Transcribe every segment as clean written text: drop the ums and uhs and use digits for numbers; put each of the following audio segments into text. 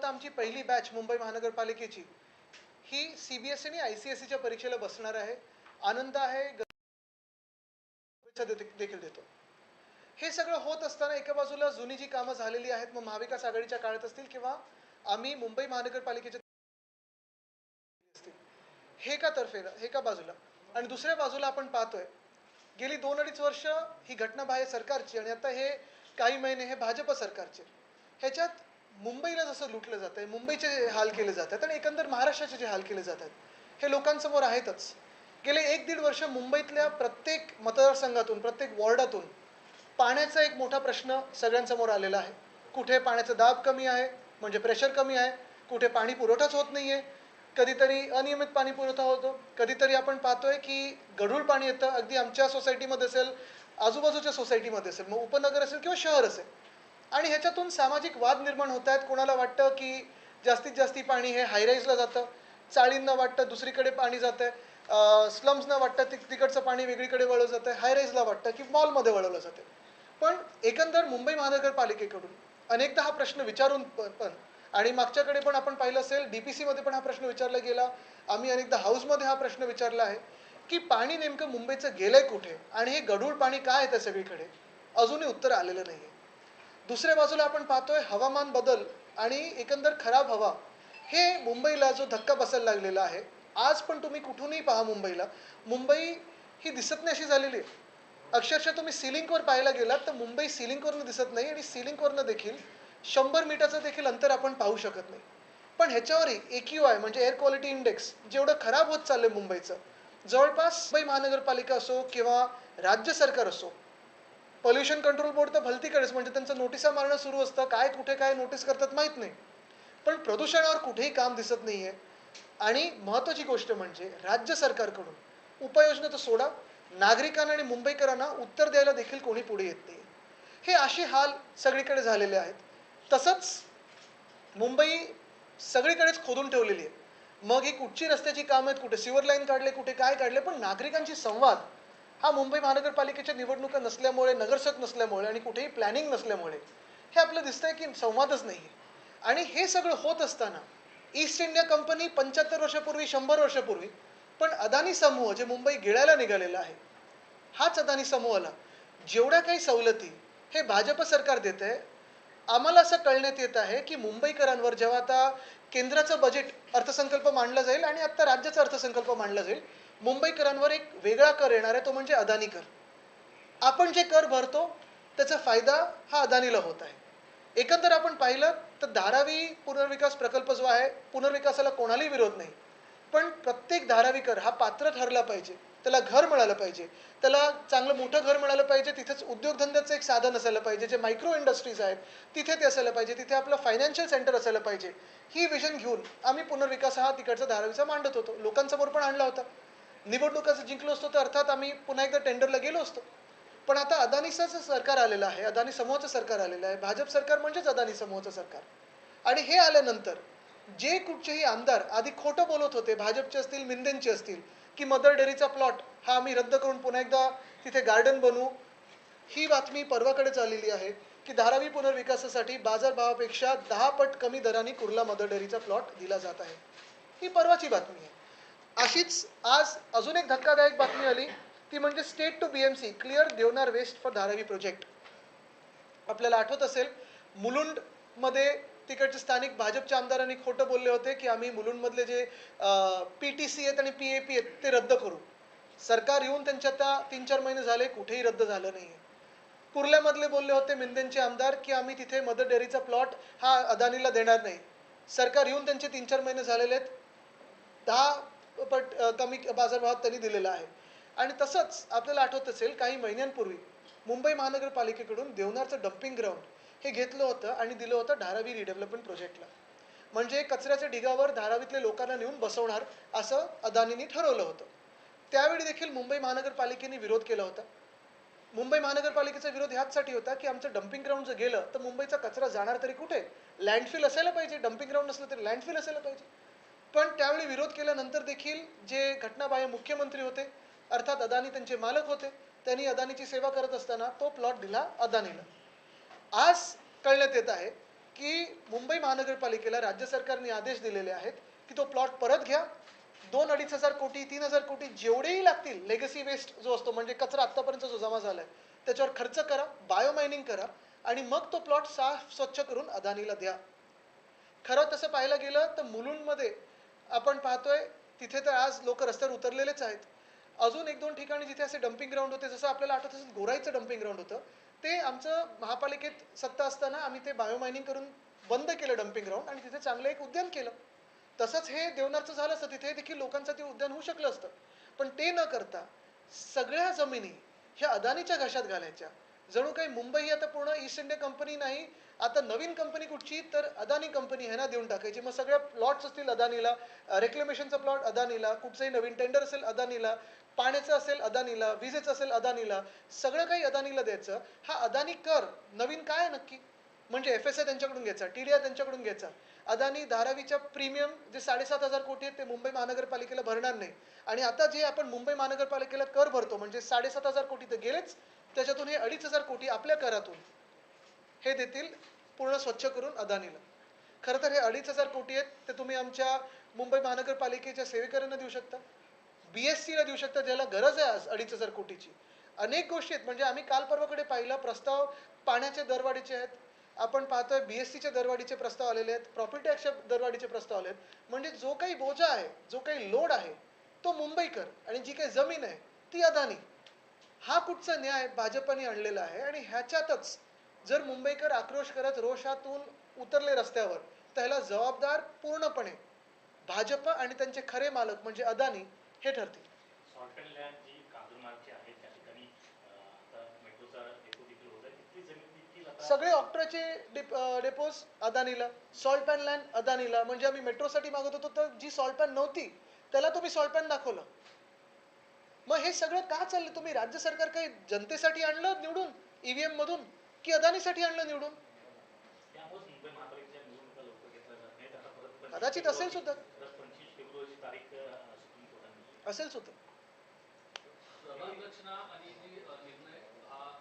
आता आमची पहिली बॅच मुंबई महानगरपालिकेची ही CBSE आणि ICSEच्या परीक्षेला बसणार आहे. आनंद आहे, देखील देतो. हे सगळं होत असताना एका बाजूला जुनी जी कामं झालेली आहेत, मग महाविकास आघाडीच्या काळात असतील किंवा आम्ही मुंबई महानगरपालिकेच्या असतील, हे का बाजूला, आणि दुसऱ्या बाजूला आपण पाहतोय गेली 2-2.5 वर्ष ही घटनाबाह्य सरकारची आणि आता हे काही महिने हे भाजप सरकारचे. ह्याच्यात मुंबईला जसं लुटलं जात आहे, मुंबईचे हाल केले जातात आणि एकंदर महाराष्ट्राचे जे हाल केले जातात हे लोकांसमोर आहेतच. गेले 1-1.5 वर्ष मुंबईतल्या प्रत्येक मतदारसंघातून, प्रत्येक वॉर्डातून पाण्याचा एक मोठा प्रश्न सगळ्यांसमोर आलेला आहे. कुठे पाण्याचा दाब कमी आहे, म्हणजे प्रेशर कमी आहे, कुठे पाणी पुरवठाच होत नाहीये, कधीतरी अनियमित पाणी पुरवठा होतो, कधीतरी आपण पाहतोय की गढूळ पाणी येतं, अगदी आमच्या सोसायटीमध्ये असेल, आजूबाजूच्या सोसायटीमध्ये असेल, मग उपनगर असेल किंवा शहर असेल. आणि ह्याच्यातून सामाजिक वाद निर्माण होत आहेत. कोणाला वाटतं की जास्तीत जास्त पाणी हे हायराईजला जातं, चाळींना वाटतं दुसरीकडे पाणी जातं आहे, स्लम्सना वाटतं तिकडचं पाणी वेगळीकडे वळवलं जातं आहे, हायराईजला वाटतं की मॉलमध्ये वळवलं जातं. पण एकंदर मुंबई महानगरपालिकेकडून अनेकदा हा प्रश्न विचारून पण आणि मागच्याकडे पण आपण पाहिलं असेल, DPC मध्ये पण हा प्रश्न विचारला गेला, आम्ही अनेकदा हाऊसमध्ये हा प्रश्न विचारला आहे की पाणी नेमकं मुंबईचं गेलंय कुठे आणि हे गढूळ पाणी काय येतं सगळीकडे, अजूनही उत्तर आलेलं नाही आहे. दुसऱ्या बाजूला आपण पाहतोय हवामान बदल आणि एकंदर खराब हवा, हे मुंबईला जो धक्का बसायला लागलेला आहे. आज पण तुम्ही कुठूनही पहा मुंबईला, मुंबई ही दिसत नाही अशी झालेली आहे. अक्षरशः तुम्ही सिलिंगवर पाहायला गेलात तर मुंबई सिलिंगवरनं दिसत नाही आणि सिलिंगवरनं देखील 100 मीटरचं देखील अंतर आपण पाहू शकत नाही. पण ह्याच्यावरही AQI म्हणजे एअर क्वालिटी इंडेक्स जेवढं खराब होत चाललंय मुंबईचं, जवळपास मुंबई महानगरपालिका असो किंवा राज्य सरकार असो, पोल्युशन कंट्रोल बोर्ड तर भलतीकडेच, म्हणजे त्यांचं नोटिसा मारणं सुरू असतं, काय कुठे काय नोटीस करतात माहीत नाही. पण प्रदूषणावर कुठेही काम दिसत नाहीये. आणि महत्त्वाची गोष्ट म्हणजे राज्य सरकारकडून उपाययोजना तर सोडा, नागरिकांना आणि मुंबईकरांना उत्तर द्यायला देखील कोणी पुढे येत नाही. हे असे हाल सगळीकडे झालेले आहेत. तसंच मुंबई सगळीकडेच खोदून ठेवलेली आहे. मग ही कुठची रस्त्याची कामं आहेत, कुठे सिवर लाईन काढले, कुठे काय काढले, पण नागरिकांशी संवाद हा मुंबई महानगरपालिकेच्या निवडणुका नसल्यामुळे, नगरसेवक नसल्यामुळे आणि कुठेही प्लॅनिंग नसल्यामुळे हे आपलं दिसतंय की संवादच नाही आहे. आणि हे सगळं होत असताना ईस्ट इंडिया कंपनी 75 वर्षापूर्वी, 100 वर्षापूर्वी, पण अदानी समूह जे मुंबई गिळायला निघालेला आहे, हाच अदानी समूहाला जेवढ्या काही सवलती हे भाजप सरकार देत आहे. आम्हाला असं कळण्यात येत आहे की मुंबईकरांवर जेव्हा आता केंद्राचं बजेट अर्थसंकल्प मांडला जाईल आणि आता राज्याचा अर्थसंकल्प मांडला जाईल, मुंबईकरांवर एक वेगळा कर येणार आहे, तो म्हणजे अदानी कर. आपण जे कर भरतो त्याचा फायदा हा अदानीला होत आहे. एकंदर आपण पाहिलं तर धारावी पुनर्विकास प्रकल्प जो आहे, पुनर्विकासाला कोणालाही विरोध नाही, पण प्रत्येक धारावीकर हा पात्र ठरला पाहिजे, त्याला घर मिळालं पाहिजे, त्याला चांगलं मोठं घर मिळालं पाहिजे, तिथेच उद्योगधंद्याचं एक साधन असायला पाहिजे, जे मायक्रो इंडस्ट्रीज आहेत तिथे ते असायला पाहिजे, तिथे आपलं फायनान्शियल सेंटर असायला पाहिजे. ही विजन घेऊन आम्ही पुनर्विकास हा तिकडचा धारावीचा मांडत होतो, लोकांसमोर पण आणला होता. निवडणुका जिंकलो असतो तर अर्थात आम्ही पुन्हा एकदा टेंडरला गेलो असतो. पण आता अदानीचं सरकार आलेलं आहे, अदानी समूहाचं सरकार आलेलं आहे, भाजप सरकार म्हणजेच अदानी समूहाचं सरकार. आणि हे आल्यानंतर जे कुठचेही आमदार आधी खोटं बोलत होते, भाजपचे असतील, मिंदेंचे असतील, की मदर डेअरीचा प्लॉट हा आम्ही रद्द करून पुन्हा एकदा तिथे गार्डन बनवू, ही बातमी परवाकडेच आलेली आहे की धारावी पुनर्विकासासाठी बाजारभावापेक्षा 10 पट कमी दराने कुर्ला मदर डेअरीचा प्लॉट दिला जात आहे. ही परवाची बातमी आहे. अशीच आज अजून एक धक्कादायक बातमी आली, ती म्हणजे state to BMC clear Deonar waste for Dharavi project. आपल्याला आठवत असेल, मुलुंडमध्ये तिकडचे स्थानिक भाजपच्या आमदारांनी खोटं बोलले होते की आम्ही मुलुंडमधले जे PTC आहेत आणि PAP आहेत ते रद्द करू. सरकार येऊन त्यांचे आता 3-4 महिने झाले, कुठेही रद्द झालं नाही. कुर्ल्यामधले बोलले होते मिंदेंचे आमदार की आम्ही तिथे मदर डेअरीचा प्लॉट हा अदानीला देणार नाही. सरकार येऊन त्यांचे 3-4 महिने झालेले आहेत, 10 पट कमी बाजारभावात त्यांनी दिलेला आहे. आणि तसंच आपल्याला आठवत असेल, काही महिन्यांपूर्वी मुंबई महानगरपालिकेकडून देवनारचं डम्पिंग ग्राउंड हे घेतलं होतं आणि दिलं होतं धारावी रिडेव्हलपमेंट प्रोजेक्टला. म्हणजे कचऱ्याच्या ढिगावर धारावीतले लोकांना नेऊन बसवणार असं अदानींनी ठरवलं होतं. त्यावेळी देखील मुंबई महानगरपालिकेने विरोध केला होता. मुंबई महानगरपालिकेचा विरोध ह्याचसाठी होता की आमचं डम्पिंग ग्राउंड जर गेलं तर मुंबईचा कचरा जाणार तरी कुठे, लँडफिल असायला पाहिजे, डम्पिंग ग्राउंड नसलं तरी लँडफिल असायला पाहिजे. पण त्यावेळी विरोध केल्यानंतर देखील जे घटनाबाह्य मुख्यमंत्री होते, अर्थात अदानी त्यांचे मालक होते, त्यांनी अदानीची सेवा करत असताना तो प्लॉट दिला अदानीला. आज कळण्यात येत आहे की मुंबई महानगरपालिकेला राज्य सरकारने आदेश दिलेले आहेत की तो प्लॉट परत घ्या, 2-2.5 कोटी 3,000 कोटी जेवढेही लागतील, लेगसी वेस्ट जो असतो म्हणजे कचरा आत्तापर्यंत जो जमा झालाय त्याच्यावर खर्च करा, बायोमायनिंग करा आणि मग तो प्लॉट साफ स्वच्छ करून अदानीला द्या. खरं तसं पाहायला गेलं तर मुलुंडमध्ये आपण पाहतोय तिथे तर आज लोक रस्त्यावर उतरलेलेच आहेत. अजून 1-2 ठिकाणी जिथे असे डम्पिंग ग्राउंड होते, जसं आपल्याला आठवत असेल गोराईचं डम्पिंग ग्राउंड होतं, ते आमचं महापालिकेत सत्ता असताना आम्ही ते बायोमायनिंग करून बंद केलं डम्पिंग ग्राउंड आणि तिथे चांगलं एक उद्यान केलं. तसंच हे देवनारचं झालं असतं, तिथे देखील लोकांचं ते उद्यान होऊ शकलं असतं. पण ते न करता सगळ्या जमिनी ह्या अदानीच्या घशात घालायच्या. जणू काही मुंबई आता पूर्ण ईस्ट इंडिया कंपनी नाही, आता नवीन कंपनी कुठची तर अदानी कंपनी ह्यांना देऊन टाकायची. मग सगळ्या प्लॉट्स असतील अदानीला, रेक्लेमेशनचा प्लॉट अदानीला, कुठचंही नवीन टेंडर असेल अदानीला, पाण्याचं असेल अदानीला, विजेचं असेल अदानीला, सगळं काही अदानीला द्यायचं. हा अदानी कर नवीन काय नक्की? म्हणजे FSI त्यांच्याकडून घ्यायचा, TDR त्यांच्याकडून घ्यायचा. अदानी धारावीच्या प्रीमियम जे 7,500 कोटी आहेत ते मुंबई महानगरपालिकेला भरणार नाही. आणि आता जे आपण मुंबई महानगरपालिकेला कर भरतो म्हणजे 7,500 कोटी तर गेलेच, त्याच्यातून हे 2,500 कोटी आपल्या करातून हे देतील पूर्ण स्वच्छ करून अदानीला. खरं तर हे 2,500 कोटी आहेत ते तुम्ही आमच्या मुंबई महानगरपालिकेच्या सेवेकरांना देऊ शकता, BSCला देऊ शकता ज्याला गरज आहे 2,500 कोटीची. अनेक गोष्टी आहेत. म्हणजे आम्ही काल परवाकडे पाहिला प्रस्ताव पाण्याचे दरवाढीचे आहेत. आपण पाहतोय BSCच्या दरवाढीचे प्रस्ताव आलेले आहेत, प्रॉपर्टी टॅक्सच्या दरवाढीचे प्रस्ताव आले आहेत. म्हणजे जो काही बोजा आहे, जो काही लोड आहे तो मुंबईकर आणि जी काही जमीन आहे ती अदानी. हा कुठचा न्याय भाजपने आणलेला आहे. आणि ह्याच्यातच जर मुंबईकर आक्रोश करत रोषातून उतरले रस्त्यावर तर ह्याला जबाबदार पूर्णपणे भाजप आणि त्यांचे खरे मालक म्हणजे अदानी हे ठरतील. सॉल्ट अँड लँड जी कांजूरमार्गची आहे त्या ठिकाणी आता मेट्रोचा डेपो देखील होत आहे, तिथली जमीन देखील आता सगळे ऑक्ट्राचे डेपोज अदानीला, सॉल्ट पॅन लँड अदानीला. म्हणजे आम्ही मेट्रोसाठी मागत होतो तर जी सॉल्ट पॅन नव्हती त्याला तुम्ही सॉल्ट पॅन दाखवलं. मग हे सगळं का चाललं? तुम्ही राज्य सरकार काही जनतेसाठी आणलं निवडून EVM मधून की अदानीसाठी आणलं निवडून? त्यामुळेच मुंबई महापालिकेच्या निवडणुका लवकर घेतल्या जात नाहीत. आता परत कदाचित असेल सुद्धा, 25 फेब्रुवारीची तारीख सुप्रीम कोर्टाने दिली. असेल सुद्धा. रचना आणि जी निर्णय हा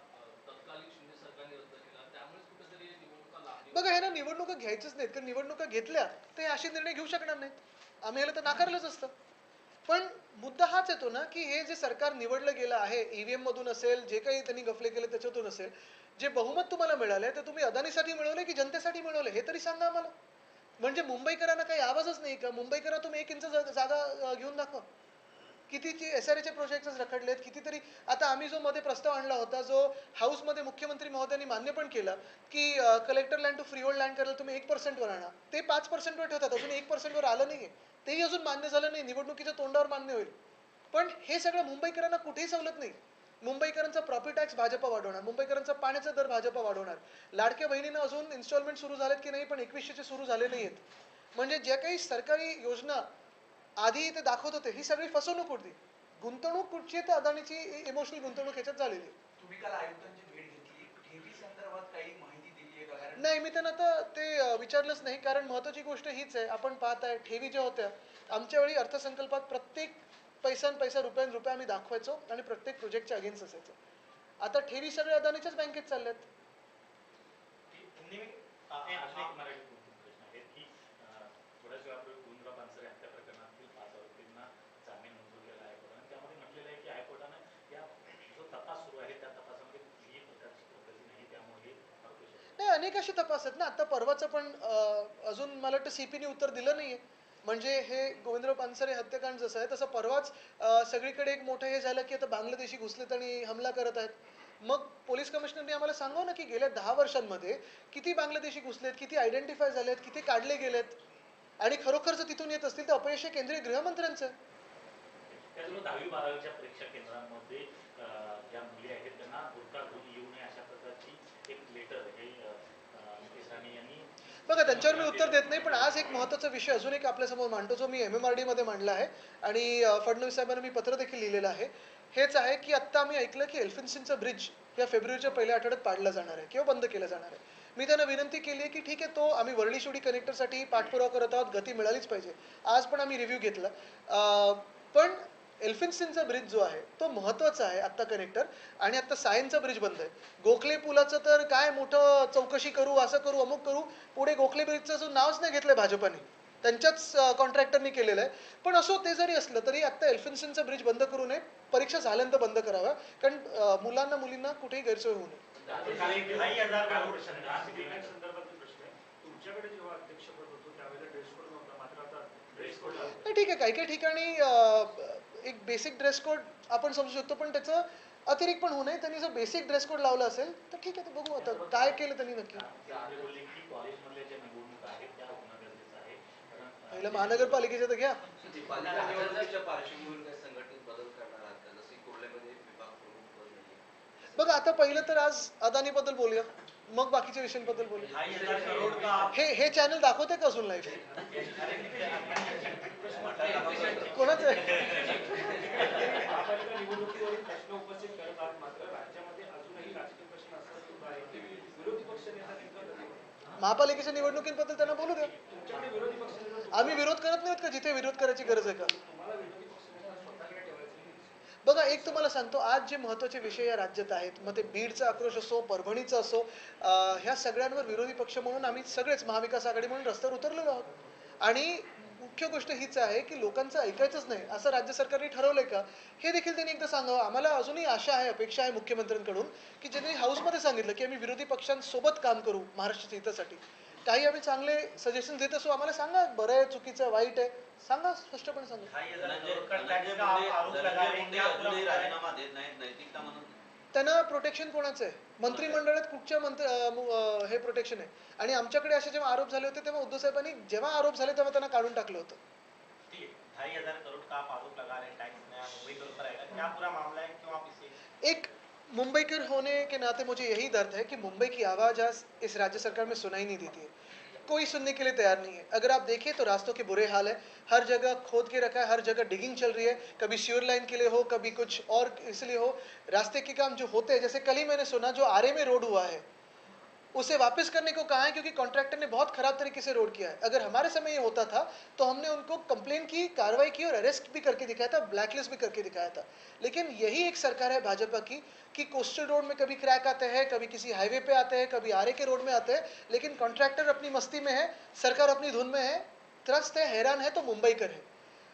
तत्कालीन शिंदे सरकारने रद्द केला, त्यामुळेच कुठेतरी निवडणुका लागली. बघा ह्यांना निवडणुका घ्यायचंच नाहीत, कारण निवडणुका घेतल्या ते असे निर्णय घेऊ शकणार नाहीत. आम्ही ह्याला तर नाकारलंच असतं. पण मुद्दा हाच येतो ना की हे जे सरकार निवडलं गेलं आहे EVM मधून असेल, जे काही त्यांनी गफले केले त्याच्यातून असेल, जे बहुमत तुम्हाला मिळालंय ते तुम्ही अदानीसाठी मिळवले की जनतेसाठी मिळवले हे तरी सांगा आम्हाला. म्हणजे मुंबईकरांना काही आवाजच नाही का? मुंबईकरांना तुम्ही 1 इंच जागा घेऊन दाखवा. कितीची SRAचे प्रोजेक्ट्स रखडलेत कितीतरी. आता आम्ही जो मध्ये प्रस्ताव आणला होता जो हाऊसमध्ये मुख्यमंत्री महोदयांनी मान्य पण केला की collector land to freehold land करायला तुम्ही 1% वर आणा, ते 5% वर ठेवतात, अजून 1% वर आलं नाहीये, तेही अजून मान्य झालं नाही. निवडणुकीच्या तोंडावर मान्य होईल. पण हे सगळं मुंबईकरांना कुठेही सवलत नाही. मुंबईकरांचा प्रॉपर्टी टॅक्स भाजप वाढवणार, मुंबईकरांचा पाण्याचा दर भाजप वाढवणार, लाडक्या बहिणींना अजून इन्स्टॉलमेंट सुरू झालेत की नाही पण 2100चे सुरू झाले नाहीयेत. म्हणजे ज्या काही सरकारी योजना आधी ते दाखवत होते ही सगळी फसवणूक होती. गुंतवणूक कुठची आहे तर अदानीची इमोशनल गुंतवणूक ह्याच्यात झालेली. तुम्ही काल आयुक्तांची भेट घेतली, ठेवी संदर्भात काही माहिती दिली आहे का? कारण नाही, मी त्यांना आता ते विचारलंच नाही, कारण महत्वाची गोष्ट हीच आहे. आपण पाहताय ठेवी ज्या होत्या आमच्या वेळी अर्थसंकल्पात प्रत्येक पैसा रुपयान रुपया आम्ही दाखवायचो आणि प्रत्येक प्रोजेक्टच्या अगेन्स्ट असायचं. आता ठेवी सगळ्या अदानीच्याच बँकेत चालल्यात. अजून एक मराठी प्रश्न आहे की थोड्याच वेळापूर्वी गोविंदराव पानसरे हत्या प्रकरणातील 5 आरोपींना जामीन मंजूर केला हायकोर्टाने. त्यामध्ये म्हटलेलं आहे की हायकोर्टानं या जो तपास सुरू आहे त्या तपासामध्ये कुठलीही प्रकारची प्रगती नाही, त्यामुळे हे नाही, अनेक असे तपास आहेत ना. आता परवाचं पण अजून मला वाटतं CPने उत्तर दिलं नाहीये. म्हणजे हे गोविंदराव पानसरे हत्याकांड जसं आहे तसं परवाच सगळीकडे एक मोठं हे झालं की आता बांगलादेशी घुसलेत आणि हमला करत आहेत. मग पोलीस कमिशनरने आम्हाला सांगावं ना की गेल्या 10 वर्षांमध्ये किती बांगलादेशी घुसलेत, किती आयडेंटिफाय झालेत, किती काढले गेलेत आणि खरोखर जर तिथून येत असतील तर अपयश हे केंद्रीय गृहमंत्र्यांचं आहे. त्याचबरोबर 10वी-12वीच्या परीक्षा केंद्रांमध्ये ज्या मुली आहेत त्यांना बुरखा घालून येऊ नये अशा प्रकारची एक लेटर हे मुकेश राणे यांनी. बघा त्यांच्यावर मी उत्तर देत नाही, पण आज एक महत्त्वाचा विषय अजून एक आपल्यासमोर मांडतो जो मी MMRD मध्ये मांडला आहे आणि फडणवीस साहेबांना मी पत्र देखील लिहिलेलं आहे. हेच आहे की आत्ता आम्ही ऐकलं की एल्फिन्स्टनचा ब्रिज या फेब्रुवारीच्या पहिल्या आठवड्यात पाडला जाणार आहे किंवा बंद केला जाणार आहे. मी त्यांना विनंती केली आहे की ठीक आहे, तो आम्ही वरळी शिवडी कनेक्टरसाठी पाठपुरावा करत आहोत, गती मिळालीच पाहिजे. आज पण आम्ही रिव्ह्यू घेतला. पण एल्फिन्स्टनचा ब्रिज जो आहे तो महत्त्वाचा आहे आत्ता कनेक्टर, आणि आत्ता सायनचा ब्रिज बंद आहे. गोखले पुलाचं तर काय मोठं चौकशी करू, असं करू, अमुक करू, पुढे गोखले ब्रिजचं जो नावच नाही घेतलंय भाजपाने, त्यांच्याच कॉन्ट्रॅक्टरनी केलेलं आहे. पण असो, ते जरी असलं तरी आत्ता एल्फिन्स्टनचा ब्रिज बंद करू नये, परीक्षा झाल्यानंतर बंद करावा, कारण मुलांना मुलींना कुठेही गैरसोय होऊ नये. तुमच्याकडे जेव्हा अध्यक्षपद होतो त्यावेळेला ड्रेस कोड नव्हता, मात्र आता ड्रेस कोड नाही, ठीक आहे, काही काही ठिकाणी एक बेसिक ड्रेस कोड आपण समजू शकतो, पण त्याचं अतिरिक्त पण होऊ नये. त्यांनी जर बेसिक ड्रेस कोड लावला असेल तर ठीक आहे, तर बघू आता काय केलं त्यांनी नक्की. बोलले की कॉलेजमधल्या ज्या निवडणुका आहेत त्या होणं गरजेचं आहे, कारण पहिलं महानगरपालिकेचं तर घ्या. पालिका निवडणुकीच्या पार्श्वभूमीवर काही संघटित बदल करणार आहात का? जसे कुर्ल्यामध्ये विभाग प्रमुख पद नाहीये. बघा, आता पहिलं तर आज अदानीबद्दल बोलूया, मग बाकीच्या विषयांबद्दल बोलूया. 2,500 करोड का हे चॅनल दाखवते का अजून लाईव्ह? कोणाचं आहे? महापालिका निवडणुकीवरील प्रश्न उपस्थित करत आहात, मात्र राज्यामध्ये अजूनही राजकीय प्रश्न अस्तित्वात आहेत. विरोधी पक्ष नेता नेमका कधी होणार? महापालिकेच्या निवडणुकीबद्दल त्यांना बोलू द्या. तुमच्याकडे विरोधी पक्ष नेता आम्ही विरोध करत नाहीत का जिथे विरोध करायची गरज आहे का? तुम्हाला विरोधी पक्ष नेता स्वतःकडे ठेवायचे नाही. बघा, एक तुम्हाला सांगतो, आज जे महत्त्वाचे विषय या राज्यात आहेत, मग ते बीडचा आक्रोश असो, परभणीचा असो, ह्या सगळ्यांवर विरोधी पक्ष म्हणून आम्ही सगळेच महाविकास आघाडी म्हणून रस्त्यावर उतरलेलो आहोत. आणि मुख्य गोष्ट हीच आहे की लोकांचं ऐकायचंच नाही असं राज्य सरकारने ठरवलंय का, हे देखील त्यांनी एकदा सांगावं. आम्हाला अजूनही आशा आहे, अपेक्षा आहे मुख्यमंत्र्यांकडून की ज्यांनी हाऊसमध्ये सांगितलं की आम्ही विरोधी पक्षांसोबत काम करू महाराष्ट्राच्या हितासाठी. काही आम्ही चांगले सजेशन देत असू, आम्हाला सांगा, बरं आहे, चुकीचं, वाईट आहे, सांगा, स्पष्टपणे सांगा. धनंजय मुंडे अजूनही राजीनामा देत नाहीत, नैतिकता म्हणून. त्यांना प्रोटेक्शन कोणाचं आहे? मंत्रिमंडळात कुठच्या हे प्रोटेक्शन आहे? आणि आमच्याकडे असे जेव्हा आरोप झाले होते तेव्हा उद्धव साहेबांनी जेव्हा आरोप झाले तेव्हा त्यांना काढून टाकलं होतं. 2,500 करोड़ का आप आरोप लगा रहे हैं टैक्स नया मुंबई के ऊपर आएगा, क्या पूरा मामला है, क्यों आप इसे? एक मुंबईकर होने के नाते मुझे यही दर्द है कि मुंबई की आवाज़ आज इस राज्य सरकार में सुनाई नहीं देती है, कोई सुनने के लिए तैयार नहीं है. अगर आप देखें तो रास्तों के बुरे हाल है, हर जगह खोद के रखा है, हर जगह डिगिंग चल रही है, कभी श्योर लाइन के लिए हो, कभी कुछ और इसलिए हो. रास्ते के काम जो होते हैं, जैसे कल ही मैंने सुना जो आरे में रोड हुआ है उसे वापस करने को कहा है क्योंकि कॉन्ट्रैक्टर ने बहुत खराब तरीके से रोड किया है. अगर हमारे समय ये होता था तो हमने उनको कंप्लेन की, कार्रवाई की और अरेस्ट भी करके दिखाया था, ब्लैकलिस्ट भी करके दिखाया था. लेकिन यही एक सरकार है भाजपा की कि कोस्टल रोड में कभी क्रैक आते हैं, कभी किसी हाईवे पे आते हैं, कभी आरे के रोड में आते हैं, लेकिन कॉन्ट्रैक्टर अपनी मस्ती में है, सरकार अपनी धुन में है, त्रस्त है, हैरान है तो मुंबईकर है.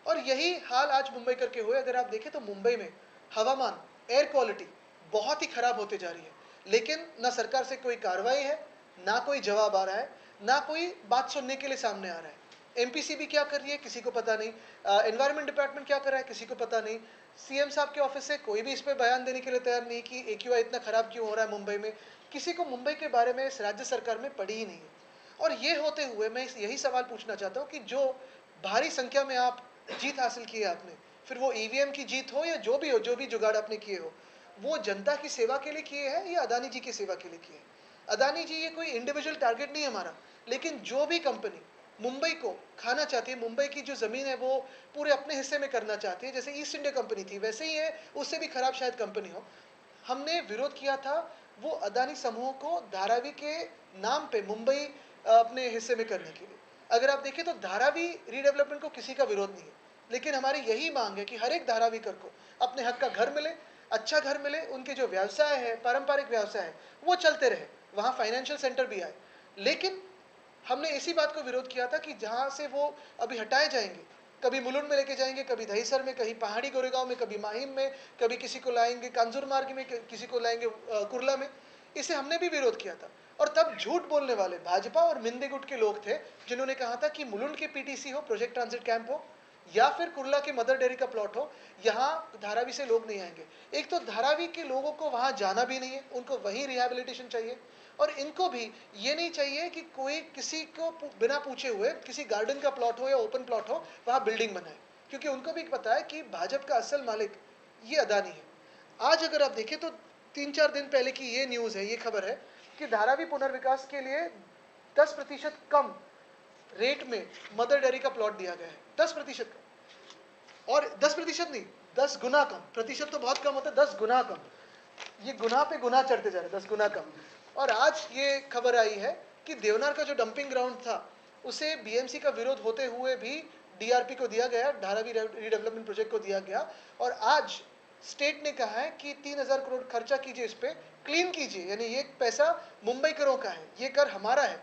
और यही हाल आज मुंबईकर के हुए. अगर आप देखें तो मुंबई में हवामान, एयर क्वालिटी बहुत ही खराब होते जा रही है, लेकिन ना सरकार से कोई कार्रवाई है, ना कोई जवाब आ रहा है, ना कोई बात सुनने के लिए सामने आ रहा है. एमपीसीबी क्या कर रही है किसी को पता नहीं, एनवायरनमेंट डिपार्टमेंट क्या कर रहा है किसी को पता नहीं, सीएम साहब के ऑफिस से कोई भी इस पर बयान देने के लिए तैयार नहीं कि एक्यूआई इतना खराब क्यों हो रहा है मुंबई में. किसी को मुंबई के बारे में इस राज्य सरकार में पड़ी ही नहीं है. और ये होते हुए मैं यही सवाल पूछना चाहता हूँ कि जो भारी संख्या में आप जीत हासिल की है आपने, फिर वो ईवीएम की जीत हो या जो भी हो, जो भी जुगाड़ आपने किए हो, वो जनता की सेवा के लिए किए हैं या अदानी जी की सेवा के लिए किए हैं? अदानी जी ये कोई इंडिविजुअल टारगेट नहीं है हमारा, लेकिन जो भी कंपनी मुंबई को खाना चाहती है, मुंबई की जो ज़मीन है वो पूरे अपने हिस्से में करना चाहती है, जैसे ईस्ट इंडिया कंपनी थी वैसे ही है, उससे भी खराब शायद कंपनी हो. हमने विरोध किया था वो अदानी समूह को धारावी के नाम पे मुंबई अपने हिस्से में करने के लिए. अगर आप देखें तो धारावी रीडेवलपमेंट को किसी का विरोध नहीं है, लेकिन हमारी यही मांग है कि हर एक धारावीकर को अपने हक का घर मिले, अच्छा घर मिले, उनके जो व्यवसाय है, पारंपरिक व्यवसाय है, वो चलते रहे, वहाँ फाइनेंशियल सेंटर भी आए. लेकिन हमने इसी बात को विरोध किया था कि जहाँ से वो अभी हटाए जाएंगे, कभी मुलुंड में लेके जाएंगे, कभी दहीसर में, कहीं पहाड़ी गोरेगांव में, कभी माहिम में, कभी किसी को लाएंगे कांजूर मार्ग में, किसी को लाएंगे कुर्ला में, इसे हमने भी विरोध किया था. और तब झूठ बोलने वाले भाजपा और मिंदे गुट के लोग थे जिन्होंने कहा था कि मुलुंड के पीटीसी हो, प्रोजेक्ट ट्रांजिट कैंप हो, या फिर कुर्ला के मदर डेयरी का प्लॉट हो, यहाँ धारावी से लोग नहीं आएंगे. एक तो धारावी के लोगों को वहाँ जाना भी नहीं है, उनको वहीं रिहेबिलिटेशन चाहिए, और इनको भी ये नहीं चाहिए कि कोई किसी को बिना पूछे हुए किसी गार्डन का प्लॉट हो या ओपन प्लॉट हो वहाँ बिल्डिंग बनाए, क्योंकि उनको भी पता है कि भाजपा का असल मालिक ये अदानी है. आज अगर आप देखें तो 3-4 दिन पहले की ये न्यूज़ है, ये खबर है कि धारावी पुनर्विकास के लिए 10% कम रेट में मदर डेयरी का प्लॉट दिया गया है. 10% कम, और 10% नहीं, 10 गुना कम. प्रतिशत तो बहुत कम होता है, 10 गुना कम. ये गुना पे गुना चढ़ते जा रहे हैं, 10 गुना कम. और आज ये खबर आई है कि देवनार का जो डंपिंग ग्राउंड था उसे बीएमसी का विरोध होते हुए भी डीआरपी को दिया गया, धारावी रीडेवलपमेंट प्रोजेक्ट को दिया गया, और आज स्टेट ने कहा है कि 3,000 करोड़ खर्चा कीजिए, इस पे क्लीन कीजिए, यानी ये पैसा मुंबई करों का है, ये कर हमारा है,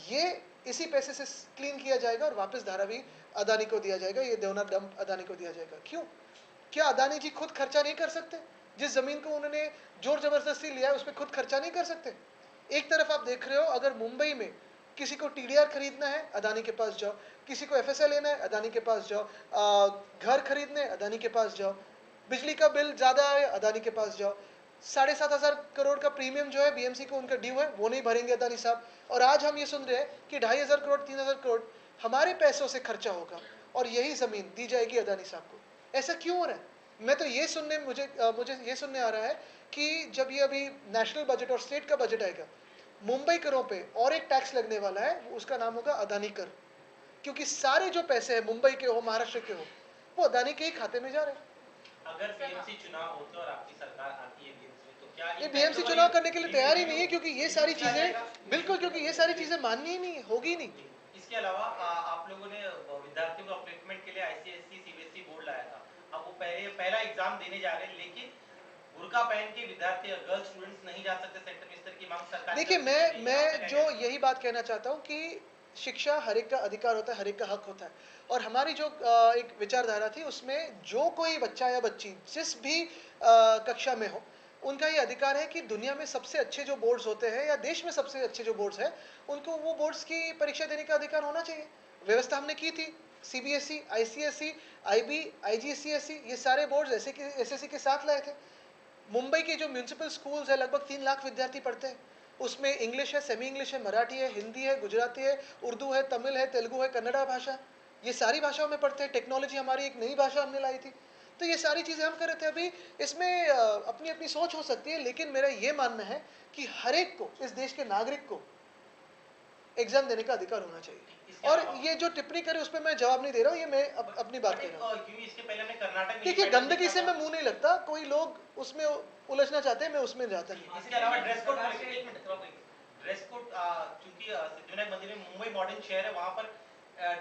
ये इसी पैसे से क्लीन किया जाएगा और वापस धारावी अदानी को दिया जाएगा, ये देवना डंप अदानी को दिया जाएगा। क्यों? क्या अदानी जी खुद खर्चा नहीं कर सकते? जिस जमीन को उन्होंने जोर जबरदस्ती लिया है उस पर खुद खर्चा नहीं कर सकते? एक तरफ आप देख रहे हो, अगर मुंबई में किसी को टीडीआर खरीदना है, अदानी के पास जाओ, किसी को एफएसएल लेना है, अदानी के पास जाओ, घर खरीदने, अदानी के पास जाओ, बिजली का बिल ज़्यादा है, अदानी के पास जाओ, 7,500 करोड़ का प्रीमियम जो है बीएमसी को उनका ड्यू है, वो नहीं भरेंगे अदानी साहब, और आज हम ये सुन रहे हैं कि 2,500 करोड़ 3,000 करोड़ हमारे पैसों से खर्चा होगा और यही ज़मीन दी जाएगी अदानी साहब को। ऐसा क्यों हो रहा है? मैं तो ये सुनने मुझे ये सुनने आ रहा है कि जब ये अभी नेशनल बजट और स्टेट का बजट आएगा, मुंबई करों पे और एक टैक्स लगने वाला है, उसका नाम होगा अदानी कर, क्योंकि सारे जो पैसे हैं मुंबई के हो, महाराष्ट्र के हो, वो अदानी के ही खाते में जा रहे हैं। अगर बीएमसी चुनाव होते और आपकी सरकार आती है बीएमसी में, तो क्या ये बीएमसी चुनाव करने के लिए तैयार ही नहीं है, क्योंकि ये सारी चीजें बिल्कुल, क्योंकि ये सारी चीजें माननी ही नहीं, होगी नहीं। इसके अलावा आप लोगों ने विद्यार्थियों को अपलिफ्टमेंट के लिए आईसीएसई सीबीएसई बोर्ड लाया था, अब वो पहला एग्जाम देने जा रहे हैं, लेकिन बुर्का पहन के विद्यार्थी गर्ल्स स्टूडेंट्स नहीं जा सकते सेंटर में, इस तरह की मांग सरकार। देखिए, मैं जो यही बात कहना चाहता हूँ कि शिक्षा हर एक का अधिकार होता है, हर एक का हक होता है, और हमारी जो एक विचारधारा थी उसमें जो कोई बच्चा या बच्ची जिस भी कक्षा में हो, उनका ये अधिकार है कि दुनिया में सबसे अच्छे जो बोर्ड्स होते हैं या देश में सबसे अच्छे जो बोर्ड्स हैं, उनको वो बोर्ड्स की परीक्षा देने का अधिकार होना चाहिए। व्यवस्था हमने की थी, सीबीएसई, आईसीएसई, आईबी, आईजीसीएसई, ये सारे बोर्ड्स एसएससी के साथ लाए थे। मुंबई के जो म्यूनसिपल स्कूल्स है, लगभग 3 लाख विद्यार्थी पढ़ते हैं, उसमें इंग्लिश है, सेमी इंग्लिश है, मराठी है, हिंदी है, गुजराती है, उर्दू है, तमिल है, तेलुगु है, कन्नड़ा भाषा, ये सारी भाषाओं में पढ़ते हैं। टेक्नोलॉजी हमारी एक नई भाषा हमने लाई थी, तो ये सारी चीज़ें हम कर रहे थे। अभी इसमें अपनी अपनी सोच हो सकती है, लेकिन मेरा ये मानना है कि हर एक को, इस देश के नागरिक को एग्जाम देने का अधिकार होना चाहिए। और ये जो टिप्पणी करे उस पर मैं जवाब नहीं दे रहा हूँ, ये मैं अपनी बात कह रहा हूँ। इसके पहले हमने कर्नाटक में देखिए, गंदगी से मैं मुंह नहीं लगता, कोई लोग उसमें उलझना चाहते हैं, मैं उसमें जाता नहीं। इसके अलावा ड्रेस कोड, एक मिनट ड्रेस कोड, चूंकि सिद्धिविनायक मंदिर में मुंबई मॉडर्न शहर है, वहां पर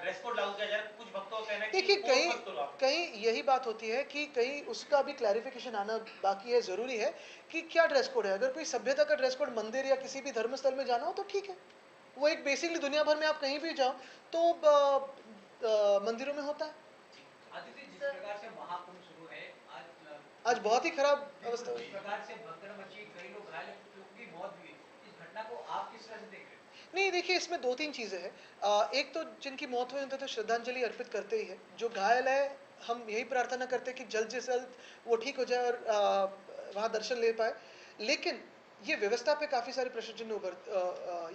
ड्रेस कोड लागू किया जा रहा है, कुछ भक्तों का कहना है कि देखिए, कहीं यही बात होती है कि कहीं उसका भी क्लैरिफिकेशन आना बाकी है, जरूरी है कि क्या ड्रेस कोड है। अगर कोई सभ्यता का ड्रेस कोड मंदिर या किसी भी धर्मस्थल में जाना हो तो ठीक है, वो एक बेसिकली दुनिया भर में आप कहीं भी जाओ तो मंदिरों में होता है। आदित्य, जिस प्रकार से महाकुंभ शुरू है, आज बहुत ही खराब अवस्था इस प्रकार से भगदड़ मची, कई लोग घायल, लोगों की मौत हुई, इस घटना को आप किस तरह से देख रहे हैं? नहीं, देखिए, इसमें 2-3 चीज़ें हैं। एक तो जिनकी मौत हुई उनको तो श्रद्धांजलि अर्पित करते ही है, जो घायल है हम यही प्रार्थना करते हैं कि जल्द से जल्द वो ठीक हो जाए और वहाँ दर्शन ले पाए। लेकिन ये व्यवस्था पे काफ़ी सारे प्रश्न चिन्ह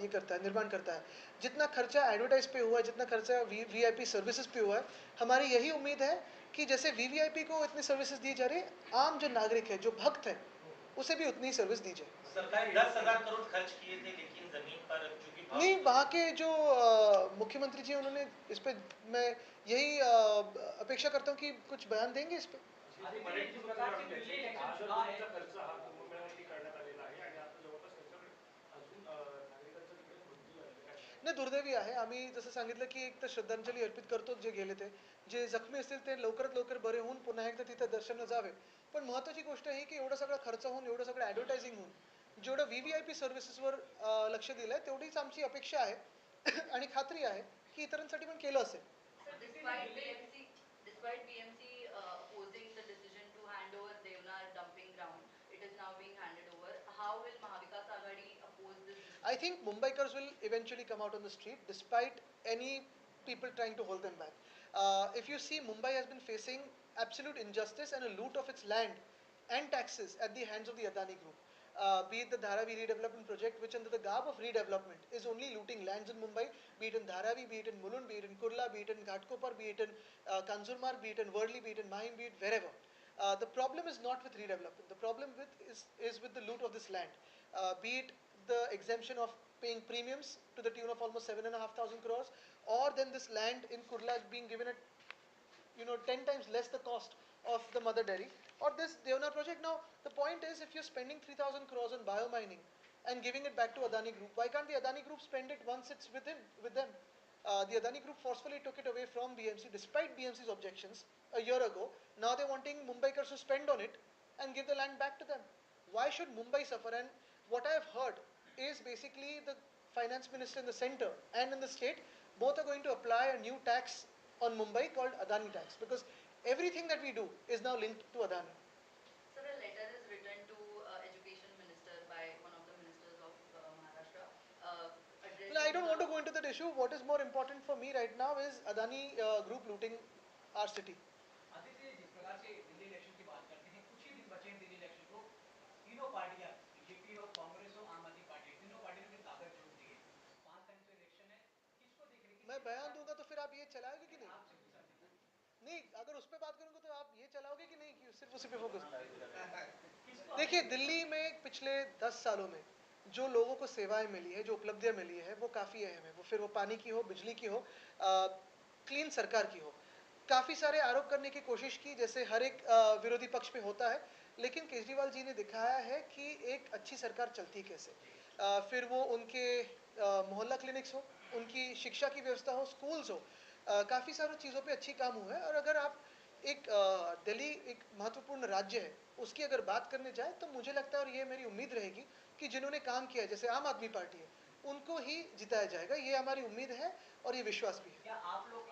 ये करता है, निर्माण करता है। जितना खर्चा एडवर्टाइज पे हुआ है, जितना खर्चा वीवीआईपी सर्विसेज पे हुआ है, हमारी यही उम्मीद है कि जैसे वीवीआईपी को इतनी सर्विसेज दी जा रही है, आम जो नागरिक है, जो भक्त है, उसे भी उतनी सर्विस दी जाए। सरकार 10,000 करोड़ खर्च किए थे, लेकिन जमीन पर चूंकि नहीं, वहाँ के जो मुख्यमंत्री जी, उन्होंने इस पे, मैं यही अपेक्षा करता हूँ कि कुछ बयान देंगे इस पे। आदित्य, जिस प्रकार से दिल्ली इलेक्शन चुनाव है, खर्च हा कुंभमेळ्यासाठी करण्यात आलेला आहे आणि आता जवळपास त्यांच्याकडे अजून नागरिकांचा तिकडे मृत्यू झालेला आहे. नाही, दुर्दैवी आहे. आम्ही जसं सांगितलं की एक तर श्रद्धांजली अर्पित करतो जे गेले ते, जे जखमी असतील ते लवकरात लवकर बरे होऊन पुन्हा एकदा तिथे दर्शनाला जावे. पण महत्त्वाची गोष्ट ही की एवढा सगळा खर्च होऊन, एवढं सगळं ॲडव्हर्टायझिंग होऊन, जेवढं व्हीव्हीआयपी सर्व्हिसेसवर लक्ष दिलंय, तेवढीच आमची अपेक्षा आहे आणि खात्री आहे की इतरांसाठी पण केलं असेल. Despite BMC opposing the decision to hand over Devnar dumping ground, it is now being handed over. How will Mahavikas Aghadi oppose this decision? I think Mumbaikars will eventually come out on the street despite any people trying to hold them back. If you see, Mumbai has been facing absolute injustice and a loot of its land and taxes at the hands of the Adani Group. Be it the Dharavi redevelopment project, which under the garb of redevelopment is only looting lands in Mumbai, be it in Dharavi, be it in Mulund, be it in Kurla, be it in Ghatkopar, be it in Kanjurmarg, be it in Worli, be it in Mahim, be it wherever. The problem is not with redevelopment. The problem is with the loot of this land. Be it the exemption of paying premiums to the tune of almost 7,500 crores, or then this land in Kurla being given at 10 times less the cost of the mother dairy, or this Devnar project. Now, the point is, if you're spending 3,000 crores on biomining and giving it back to Adani Group, why can't the Adani Group spend it once it's with them? The Adani Group forcefully took it away from BMC despite BMC's objections a year ago. Now they're wanting Mumbaikars to spend on it and give the land back to them. Why should Mumbai suffer? And what I have heard is basically the finance minister in the center and in the state both are going to apply a new tax on Mumbai called Adani tax, because everything that we do is now linked to Adani. Sir, a letter is written to Education Minister by one of the ministers of Maharashtra. Addressing No, I don't want to go into that issue. What is more important for me right now is Adani Group looting our city. Aditya, जिस प्रकार से Delhi election की बात करते हैं, कुछ ही दिन बचे हैं दिल्ली इलेक्शन को, तीनों पार्टियां, बीजेपी हो, कांग्रेस हो, आम आदमी पार्टी, तीनों पार्टियों ने ताकत जोड़ दी है। 5 तारीख को इलेक्शन है, किसको देख रहे हैं? मैं बयान दूंगा तो फिर आप ये चलाओगे कि नहीं? आपसे पूछा था। नहीं, अगर उस पर बात करूंगा तो आप ये चलाओगे कि नहीं, कि सिर्फ उसी पे फोकस? किसको देखिए, दिल्ली में पिछले 10 सालों में जो लोगों को सेवाएं मिली है, जो उपलब्धियां मिली है, वो काफ़ी अहम है। वो फिर वो पानी की हो, बिजली की हो, क्लीन सरकार की हो। काफ़ी सारे आरोप करने की कोशिश की, जैसे हर एक विरोधी पक्ष में होता है, लेकिन केजरीवाल जी ने दिखाया है कि एक अच्छी सरकार चलती कैसे। फिर वो उनके मोहल्ला क्लिनिक्स हो, उनकी शिक्षा की व्यवस्था हो, स्कूल्स हो, काफ़ी सारी चीज़ों पे अच्छी काम हुआ है। और अगर आप एक दिल्ली एक महत्वपूर्ण राज्य है, उसकी अगर बात करने जाए तो मुझे लगता है, और ये मेरी उम्मीद रहेगी, कि जिन्होंने काम किया है, जैसे आम आदमी पार्टी है, उनको ही जिताया जाएगा। ये हमारी उम्मीद है और ये विश्वास भी है। क्या आप लोग